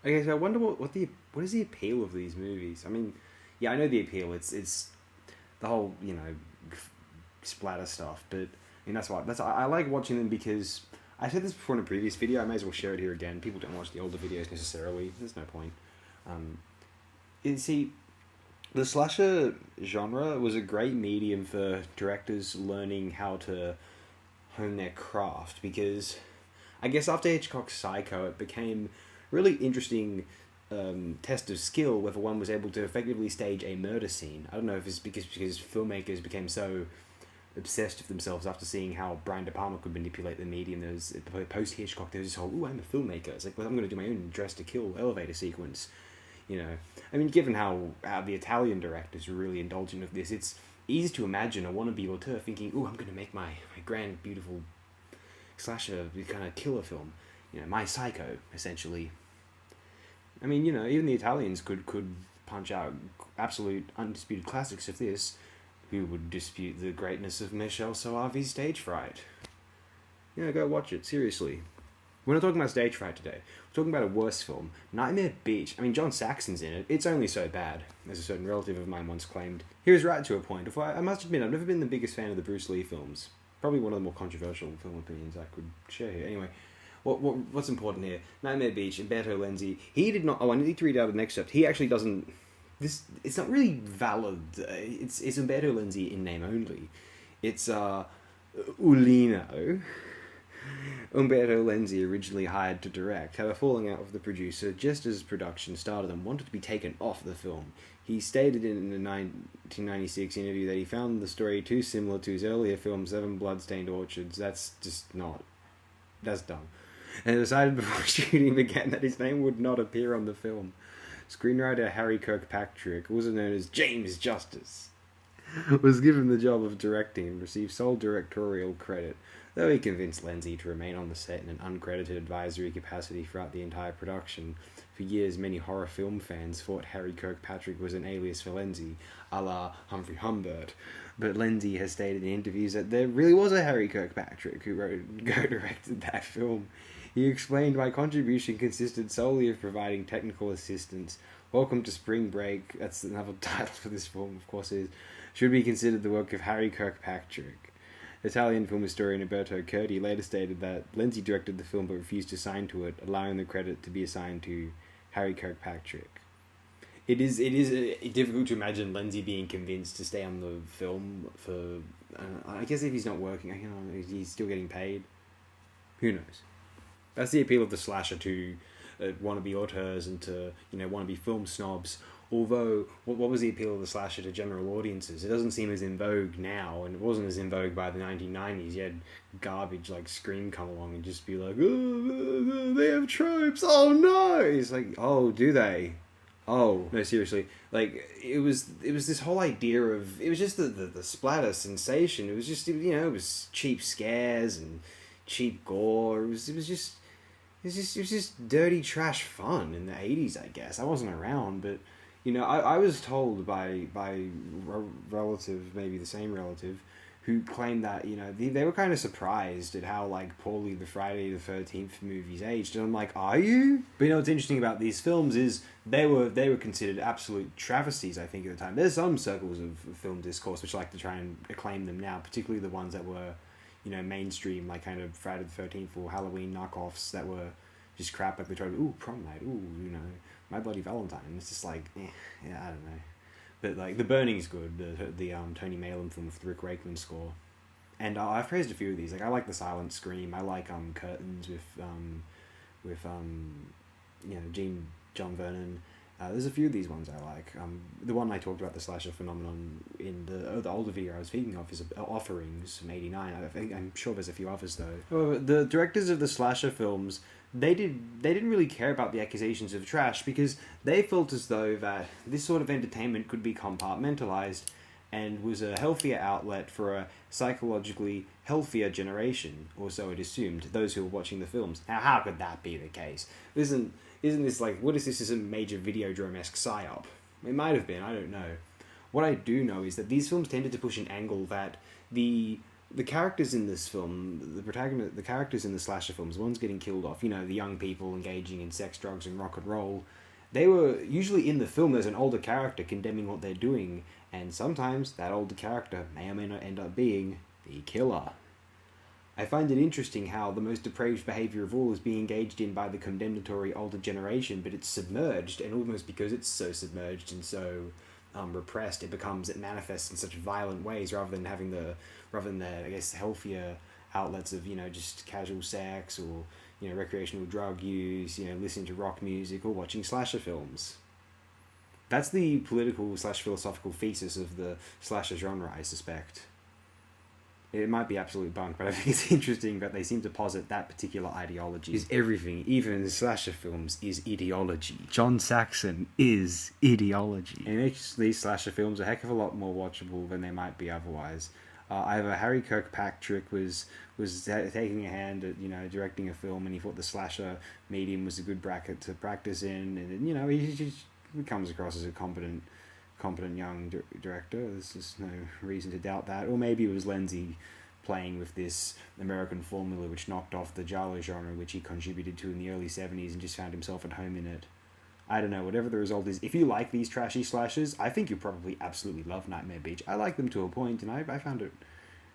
Okay, so I wonder what is the appeal of these movies? I mean, yeah, I know the appeal. It's the whole splatter stuff, but I mean I like watching them because I said this before in a previous video. I may as well share it here again. People don't watch the older videos necessarily. There's no point. See, the slasher genre was a great medium for directors learning how to hone their craft because I guess after Hitchcock's Psycho, it became really interesting test of skill whether one was able to effectively stage a murder scene. I don't know if it's because filmmakers became so obsessed with themselves after seeing how Brian De Palma could manipulate the medium. There was post Hitchcock. There was this whole I'm a filmmaker. It's like, well, I'm going to do my own dress to kill elevator sequence. I mean, given how the Italian directors were really indulgent of this, it's easy to imagine a wannabe auteur thinking, I'm going to make my grand, beautiful slasher kind of killer film. My Psycho, essentially. I mean, even the Italians could punch out absolute undisputed classics of this. Who would dispute the greatness of Michel Soavi's Stage Fright? Go watch it, seriously. We're not talking about Stage Fright today. We're talking about a worse film, Nightmare Beach. I mean, John Saxon's in it. It's only so bad, as a certain relative of mine once claimed. He was right to a point. I must admit, I've never been the biggest fan of the Bruce Lee films. Probably one of the more controversial film opinions I could share here. Anyway, what's important here? Nightmare Beach, Umberto Lenzi. He did not... Oh, I need to read out an excerpt. He actually doesn't... It's not really valid. It's Umberto Lenzi in name only. It's Ulino. Umberto Lenzi, originally hired to direct, had a falling out with the producer just as production started and wanted to be taken off the film. He stated in a 1996 interview that he found the story too similar to his earlier film, Seven Bloodstained Orchards. That's dumb. And decided before shooting began that his name would not appear on the film. Screenwriter Harry Kirkpatrick, also known as James Justice, was given the job of directing and received sole directorial credit, though he convinced Lenzi to remain on the set in an uncredited advisory capacity throughout the entire production. For years, many horror film fans thought Harry Kirkpatrick was an alias for Lenzi, a la Humphrey Humbert, but Lenzi has stated in interviews that there really was a Harry Kirkpatrick who co-directed that film. He explained my contribution consisted solely of providing technical assistance. Welcome to Spring Break, that's another title for this film, of course, should be considered the work of Harry Kirkpatrick. Italian film historian Umberto Curti later stated that Lenzi directed the film but refused to sign to it, allowing the credit to be assigned to Harry Kirkpatrick. It is difficult to imagine Lenzi being convinced to stay on the film for... I guess if he's not working, he's still getting paid. Who knows? That's the appeal of the slasher to wannabe auteurs and to wannabe film snobs. Although, what was the appeal of the slasher to general audiences? It doesn't seem as in vogue now, and it wasn't as in vogue by the 1990s. You had garbage like Scream come along and just be like, oh, they have tropes, oh no! It's like, oh, do they? Oh, no, seriously. Like, it was this whole idea of... It was just the splatter sensation. It was just, it was cheap scares and cheap gore. It was just dirty trash fun in the 80s, I guess. I wasn't around, but... I was told by a relative, maybe the same relative, who claimed that, they were kind of surprised at how, poorly the Friday the 13th movies aged. And I'm like, are you? But what's interesting about these films is they were considered absolute travesties, I think, at the time. There's some circles of film discourse which like to try and acclaim them now, particularly the ones that were, mainstream, like kind of Friday the 13th or Halloween knockoffs that were just crap, like they tried, Prom Night, My Bloody Valentine. It's just I don't know. But The Burning's good, the Tony Maylam film with the Rick Wakeman score. And I've praised a few of these. I like The Silent Scream. I like Curtains with John Vernon. There's a few of these ones I like. The one I talked about, the slasher phenomenon, in the older video I was speaking of is Offerings from '89. I'm sure there's a few others though. However, the directors of the slasher films, they didn't really care about the accusations of trash because they felt as though that this sort of entertainment could be compartmentalized and was a healthier outlet for a psychologically healthier generation, or so it assumed, those who were watching the films. Now, how could that be the case? Isn't this what is this as a major Videodrome-esque psyop? It might have been, I don't know. What I do know is that these films tended to push an angle that the the characters in this film, the characters in the slasher films, the ones getting killed off, you know, the young people engaging in sex, drugs, and rock and roll, they were usually in the film. There's an older character condemning what they're doing, and sometimes that older character may or may not end up being the killer. I find it interesting how the most depraved behavior of all is being engaged in by the condemnatory older generation, but it's submerged, and almost because it's so submerged and so repressed, it manifests in such violent ways rather than I guess healthier outlets of, you know, just casual sex or, you know, recreational drug use, you know, listening to rock music or watching slasher films. That's the political/philosophical thesis of the slasher genre, I suspect. It might be absolute bunk, but I think it's interesting that they seem to posit that particular ideology is everything, even in the slasher films, is ideology. John Saxon is ideology. And it makes these slasher films a heck of a lot more watchable than they might be otherwise. Either Harry Kirkpatrick was taking a hand at, you know, directing a film, and he thought the slasher medium was a good bracket to practice in, and, you know, he comes across as a competent young director. There's just no reason to doubt that. Or maybe it was Lenzi playing with this American formula which knocked off the giallo genre, which he contributed to in the early 70s and just found himself at home in it. I don't know, whatever the result is. If you like these trashy slashers, I think you probably absolutely love Nightmare Beach. I like them to a point, and I found it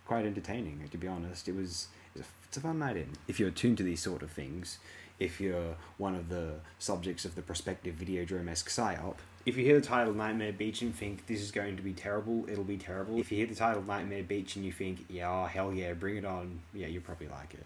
quite entertaining, to be honest. It's a fun night in. If you're attuned to these sort of things, if you're one of the subjects of the prospective Videodrome-esque psyop, if you hear the title Nightmare Beach and think this is going to be terrible, it'll be terrible. If you hear the title Nightmare Beach and you think, yeah, hell yeah, bring it on, yeah, you'll probably like it.